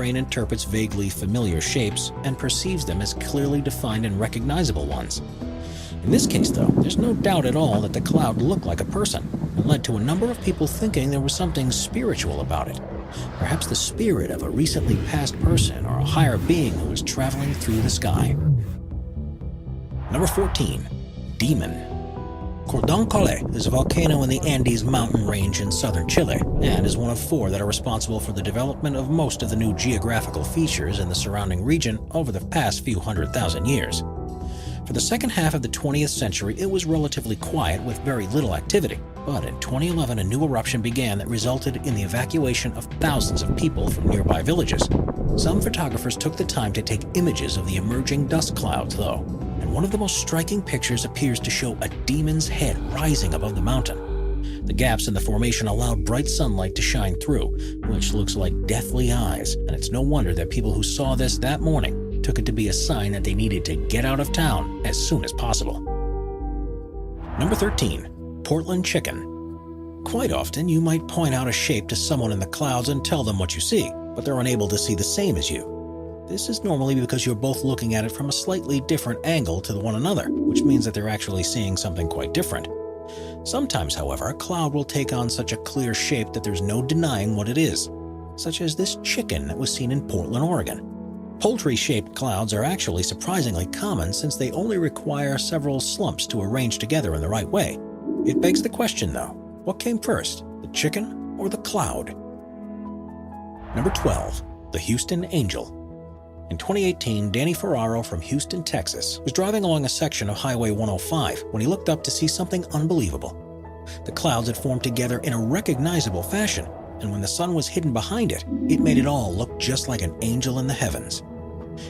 brain interprets vaguely familiar shapes and perceives them as clearly defined and recognizable ones. In this case, though, there's no doubt at all that the cloud looked like a person and led to a number of people thinking there was something spiritual about it. Perhaps the spirit of a recently passed person or a higher being who was traveling through the sky. Number 14. Demon. Cordón is a volcano in the Andes mountain range in southern Chile and is one of 4 that are responsible for the development of most of the new geographical features in the surrounding region over the past few 100,000 years. For the second half of the 20th century, it was relatively quiet with very little activity, but in 2011 a new eruption began that resulted in the evacuation of thousands of people from nearby villages. Some photographers took the time to take images of the emerging dust clouds, though, and one of the most striking pictures appears to show a demon's head rising above the mountain. The gaps in the formation allowed bright sunlight to shine through, which looks like deathly eyes, and it's no wonder that people who saw this that morning took it to be a sign that they needed to get out of town as soon as possible. Number 13. Portland Chicken. Quite often, you might point out a shape to someone in the clouds and tell them what you see, but they're unable to see the same as you. This is normally because you're both looking at it from a slightly different angle to one another, which means that they're actually seeing something quite different. Sometimes, however, a cloud will take on such a clear shape that there's no denying what it is, such as this chicken that was seen in Portland, Oregon. Poultry-shaped clouds are actually surprisingly common since they only require several slumps to arrange together in the right way. It begs the question, though, what came first, the chicken or the cloud? Number 12. The Houston Angel. In 2018, Danny Ferraro from Houston, Texas, was driving along a section of Highway 105 when he looked up to see something unbelievable. The clouds had formed together in a recognizable fashion, and when the sun was hidden behind it, it made it all look just like an angel in the heavens.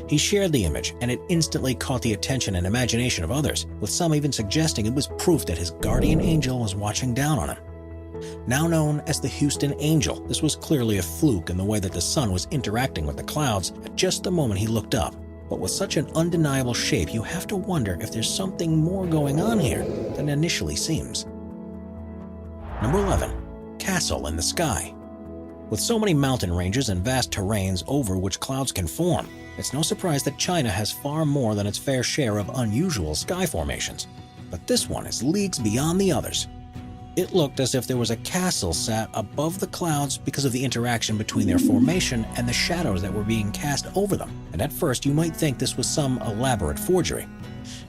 He shared the image, and it instantly caught the attention and imagination of others, with some even suggesting it was proof that his guardian angel was watching down on him. Now known as the Houston Angel, this was clearly a fluke in the way that the sun was interacting with the clouds at just the moment he looked up. But with such an undeniable shape, you have to wonder if there's something more going on here than initially seems. Number 11. Castle in the Sky. With so many mountain ranges and vast terrains over which clouds can form, it's no surprise that China has far more than its fair share of unusual sky formations. But this one is leagues beyond the others. It looked as if there was a castle sat above the clouds because of the interaction between their formation and the shadows that were being cast over them, and at first you might think this was some elaborate forgery.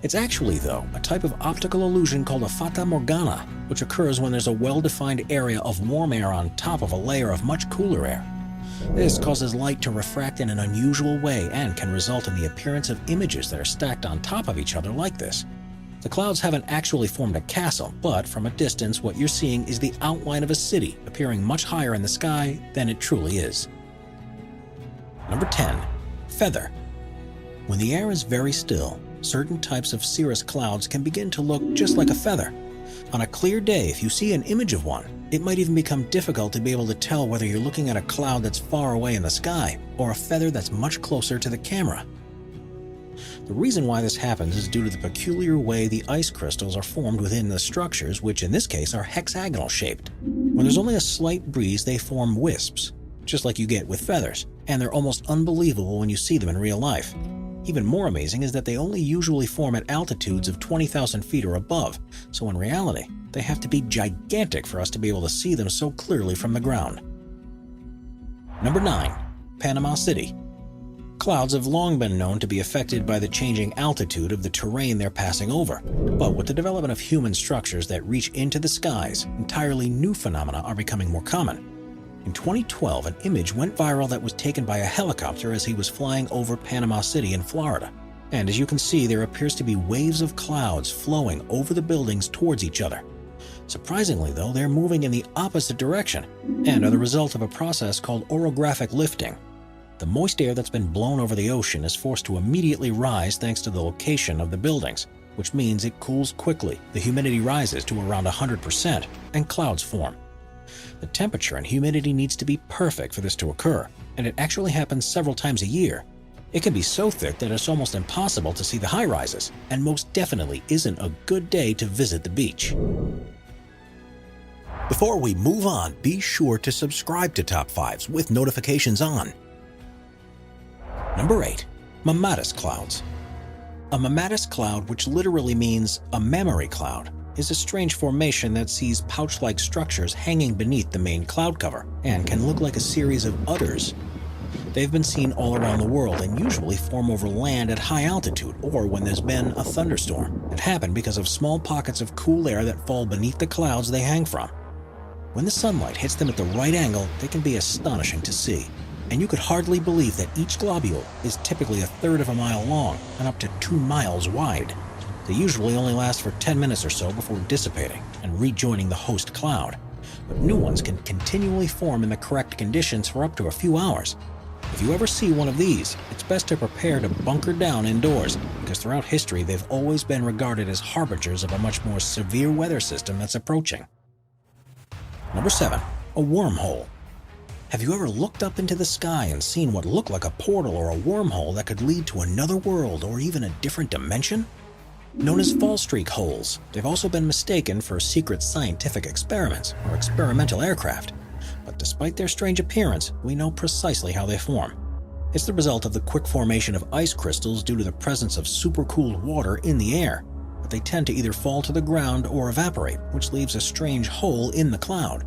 It's actually, though, a type of optical illusion called a fata morgana, which occurs when there's a well-defined area of warm air on top of a layer of much cooler air. This causes light to refract in an unusual way and can result in the appearance of images that are stacked on top of each other like this. The clouds haven't actually formed a castle, but from a distance what you're seeing is the outline of a city appearing much higher in the sky than it truly is. Number 10. Feather. When the air is very still, certain types of cirrus clouds can begin to look just like a feather. On a clear day, if you see an image of one, it might even become difficult to be able to tell whether you're looking at a cloud that's far away in the sky or a feather that's much closer to the camera. The reason why this happens is due to the peculiar way the ice crystals are formed within the structures, which in this case are hexagonal shaped. When there's only a slight breeze, they form wisps, just like you get with feathers, and they're almost unbelievable when you see them in real life. Even more amazing is that they only usually form at altitudes of 20,000 feet or above, so in reality, they have to be gigantic for us to be able to see them so clearly from the ground. Number 9. Panama City. Clouds have long been known to be affected by the changing altitude of the terrain they're passing over, but with the development of human structures that reach into the skies, entirely new phenomena are becoming more common. In 2012, an image went viral that was taken by a helicopter as he was flying over Panama City in Florida. And as you can see, there appears to be waves of clouds flowing over the buildings towards each other. Surprisingly, though, they're moving in the opposite direction and are the result of a process called orographic lifting. The moist air that's been blown over the ocean is forced to immediately rise thanks to the location of the buildings, which means it cools quickly, the humidity rises to around 100%, and clouds form. The temperature and humidity needs to be perfect for this to occur, and it actually happens several times a year. It can be so thick that it's almost impossible to see the high rises, and most definitely isn't a good day to visit the beach. Before we move on, be sure to subscribe to Top 5s with notifications on. Number 8. Mammatus clouds. A mammatus cloud, which literally means a memory cloud, is a strange formation that sees pouch-like structures hanging beneath the main cloud cover and can look like a series of udders. They've been seen all around the world and usually form over land at high altitude or when there's been a thunderstorm. It happened because of small pockets of cool air that fall beneath the clouds they hang from. When the sunlight hits them at the right angle, they can be astonishing to see. And you could hardly believe that each globule is typically 1/3 of a mile long and up to 2 miles wide. They usually only last for 10 minutes or so before dissipating and rejoining the host cloud, but new ones can continually form in the correct conditions for up to a few hours. If you ever see one of these, it's best to prepare to bunker down indoors, because throughout history they've always been regarded as harbingers of a much more severe weather system that's approaching. Number 7. A wormhole. Have you ever looked up into the sky and seen what looked like a portal or a wormhole that could lead to another world or even a different dimension? Known as fall streak holes, they've also been mistaken for secret scientific experiments or experimental aircraft. But despite their strange appearance, we know precisely how they form. It's the result of the quick formation of ice crystals due to the presence of supercooled water in the air. But they tend to either fall to the ground or evaporate, which leaves a strange hole in the cloud.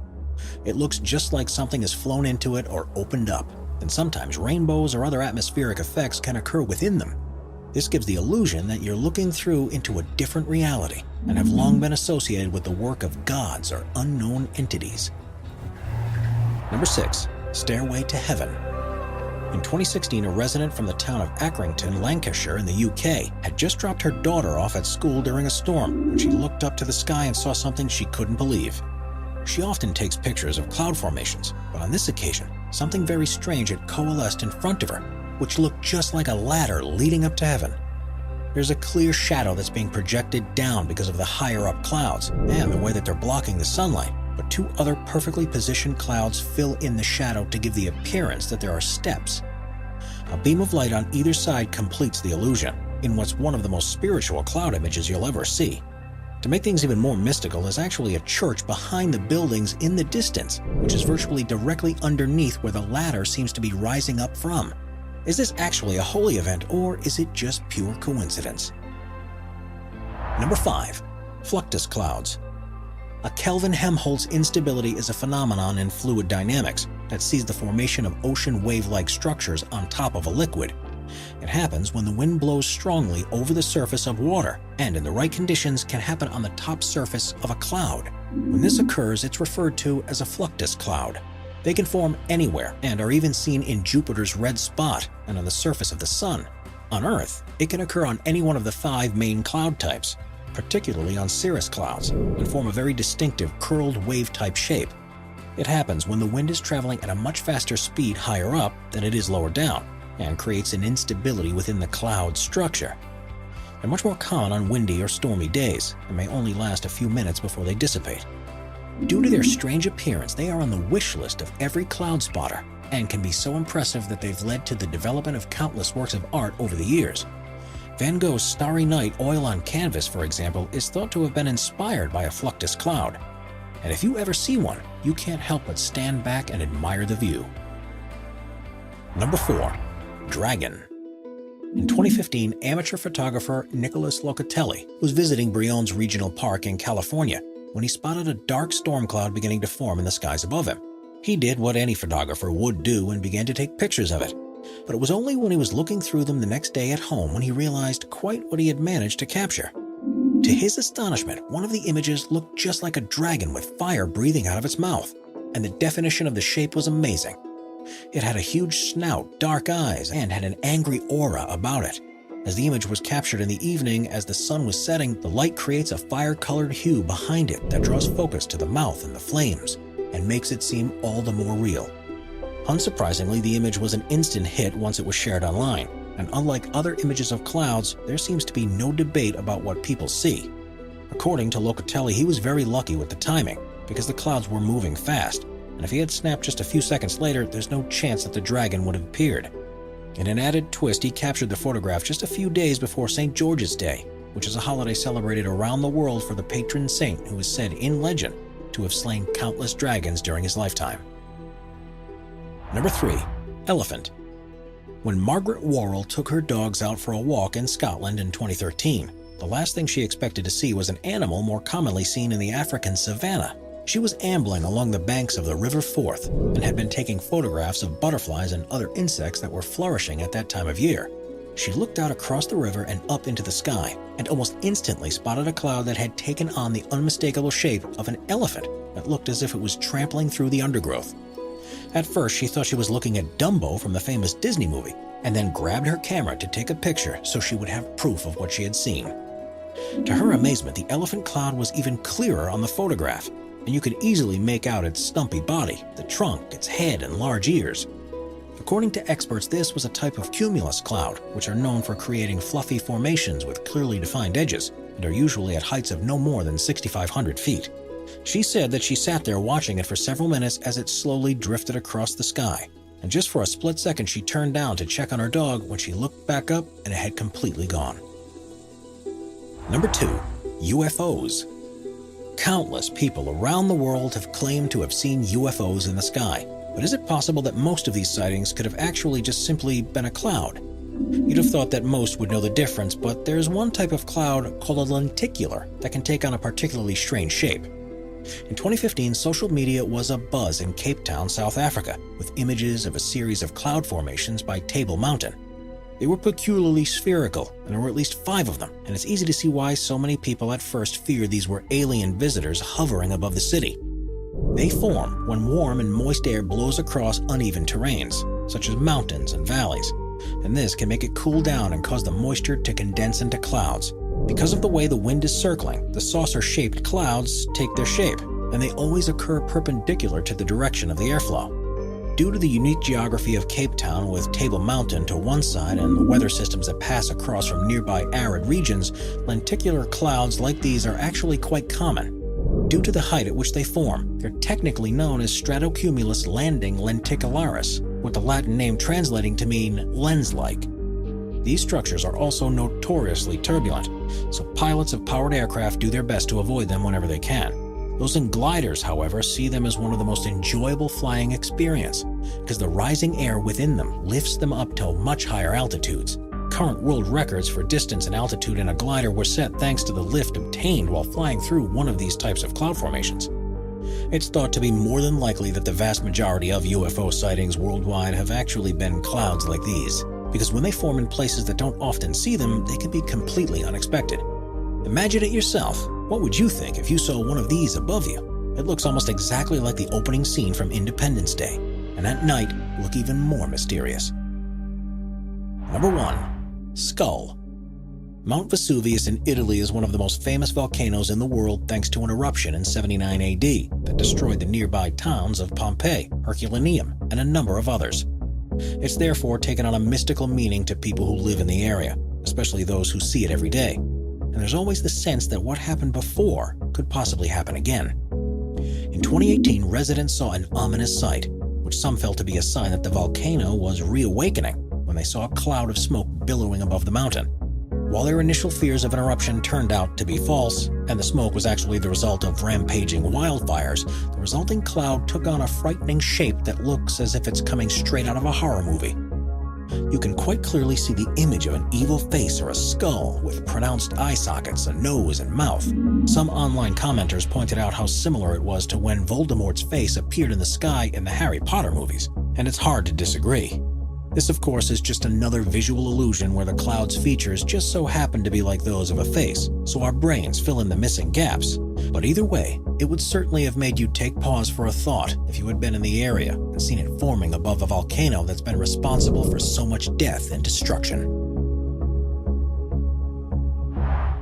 It looks just like something has flown into it or opened up, and sometimes rainbows or other atmospheric effects can occur within them. This gives the illusion that you're looking through into a different reality and have long been associated with the work of gods or unknown entities. Number 6. Stairway to Heaven. In 2016, a resident from the town of Accrington, Lancashire in the UK, had just dropped her daughter off at school during a storm when she looked up to the sky and saw something she couldn't believe. She often takes pictures of cloud formations, but on this occasion, something very strange had coalesced in front of her, which looked just like a ladder leading up to heaven. There's a clear shadow that's being projected down because of the higher up clouds and the way that they're blocking the sunlight, but 2 other perfectly positioned clouds fill in the shadow to give the appearance that there are steps. A beam of light on either side completes the illusion, in what's one of the most spiritual cloud images you'll ever see. To make things even more mystical, there's actually a church behind the buildings in the distance, which is virtually directly underneath where the ladder seems to be rising up from. Is this actually a holy event, or is it just pure coincidence? Number 5. Fluctus clouds. A Kelvin-Helmholtz instability is a phenomenon in fluid dynamics that sees the formation of ocean wave-like structures on top of a liquid. It happens when the wind blows strongly over the surface of water, and in the right conditions can happen on the top surface of a cloud. When this occurs, it's referred to as a fluctus cloud. They can form anywhere and are even seen in Jupiter's red spot and on the surface of the Sun. On Earth, it can occur on any one of the 5 main cloud types, particularly on cirrus clouds, and form a very distinctive curled wave-type shape. It happens when the wind is traveling at a much faster speed higher up than it is lower down, and creates an instability within the cloud structure. They're much more common on windy or stormy days, and may only last a few minutes before they dissipate. Due to their strange appearance, they are on the wish list of every cloud spotter, and can be so impressive that they've led to the development of countless works of art over the years. Van Gogh's Starry Night oil on canvas, for example, is thought to have been inspired by a fluctus cloud. And if you ever see one, you can't help but stand back and admire the view. Number 4. Dragon. In 2015, amateur photographer Nicholas Locatelli was visiting Brion's Regional Park in California when he spotted a dark storm cloud beginning to form in the skies above him. He did what any photographer would do and began to take pictures of it. But it was only when he was looking through them the next day at home when he realized quite what he had managed to capture. To his astonishment, one of the images looked just like a dragon with fire breathing out of its mouth, and the definition of the shape was amazing. It had a huge snout, dark eyes, and had an angry aura about it. As the image was captured in the evening as the sun was setting, the light creates a fire-colored hue behind it that draws focus to the mouth and the flames, and makes it seem all the more real. Unsurprisingly, the image was an instant hit once it was shared online, and unlike other images of clouds, there seems to be no debate about what people see. According to Locatelli, he was very lucky with the timing, because the clouds were moving fast, and if he had snapped just a few seconds later, there's no chance that the dragon would have appeared. In an added twist, he captured the photograph just a few days before St. George's Day, which is a holiday celebrated around the world for the patron saint who is said in legend to have slain countless dragons during his lifetime. Number 3. Elephant. When Margaret Worrell took her dogs out for a walk in Scotland in 2013, the last thing she expected to see was an animal more commonly seen in the African savanna. She was ambling along the banks of the River Forth and had been taking photographs of butterflies and other insects that were flourishing at that time of year. She looked out across the river and up into the sky, and almost instantly spotted a cloud that had taken on the unmistakable shape of an elephant that looked as if it was trampling through the undergrowth. At first, she thought she was looking at Dumbo from the famous Disney movie, and then grabbed her camera to take a picture so she would have proof of what she had seen. To her amazement, the elephant cloud was even clearer on the photograph, and you could easily make out its stumpy body, the trunk, its head, and large ears. According to experts, this was a type of cumulus cloud, which are known for creating fluffy formations with clearly defined edges, and are usually at heights of no more than 6,500 feet. She said that she sat there watching it for several minutes as it slowly drifted across the sky, and just for a split second she turned down to check on her dog when she looked back up and it had completely gone. Number 2. UFOs. Countless people around the world have claimed to have seen UFOs in the sky, but is it possible that most of these sightings could have actually just simply been a cloud? You'd have thought that most would know the difference, but there's one type of cloud called a lenticular that can take on a particularly strange shape. In 2015, social media was abuzz in Cape Town, South Africa, with images of a series of cloud formations by Table Mountain. They were peculiarly spherical, and there were at least 5 of them, and it's easy to see why so many people at first feared these were alien visitors hovering above the city. They form when warm and moist air blows across uneven terrains, such as mountains and valleys, and this can make it cool down and cause the moisture to condense into clouds. Because of the way the wind is circling, the saucer-shaped clouds take their shape, and they always occur perpendicular to the direction of the airflow. Due to the unique geography of Cape Town with Table Mountain to one side and the weather systems that pass across from nearby arid regions, lenticular clouds like these are actually quite common. Due to the height at which they form, they're technically known as stratocumulus landing lenticularis, with the Latin name translating to mean lens-like. These structures are also notoriously turbulent, so pilots of powered aircraft do their best to avoid them whenever they can. Those in gliders, however, see them as one of the most enjoyable flying experiences, because the rising air within them lifts them up to much higher altitudes. Current world records for distance and altitude in a glider were set thanks to the lift obtained while flying through one of these types of cloud formations. It's thought to be more than likely that the vast majority of UFO sightings worldwide have actually been clouds like these, because when they form in places that don't often see them, they can be completely unexpected. Imagine it yourself. What would you think if you saw one of these above you? It looks almost exactly like the opening scene from Independence Day, and at night look even more mysterious. Number 1. Skull. Mount Vesuvius in Italy is one of the most famous volcanoes in the world thanks to an eruption in 79 AD that destroyed the nearby towns of Pompeii, Herculaneum, and a number of others. It's therefore taken on a mystical meaning to people who live in the area, especially those who see it every day. And there's always the sense that what happened before could possibly happen again. In 2018, residents saw an ominous sight, which some felt to be a sign that the volcano was reawakening when they saw a cloud of smoke billowing above the mountain. While their initial fears of an eruption turned out to be false, and the smoke was actually the result of rampaging wildfires, the resulting cloud took on a frightening shape that looks as if it's coming straight out of a horror movie. You can quite clearly see the image of an evil face or a skull with pronounced eye sockets, a nose, and mouth. Some online commenters pointed out how similar it was to when Voldemort's face appeared in the sky in the Harry Potter movies, and it's hard to disagree. This, of course, is just another visual illusion where the cloud's features just so happen to be like those of a face, so our brains fill in the missing gaps. But either way, it would certainly have made you take pause for a thought if you had been in the area and seen it forming above a volcano that's been responsible for so much death and destruction.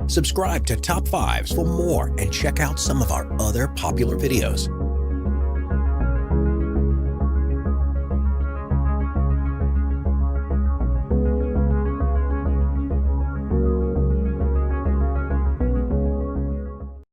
Subscribe to Top 5s for more and check out some of our other popular videos.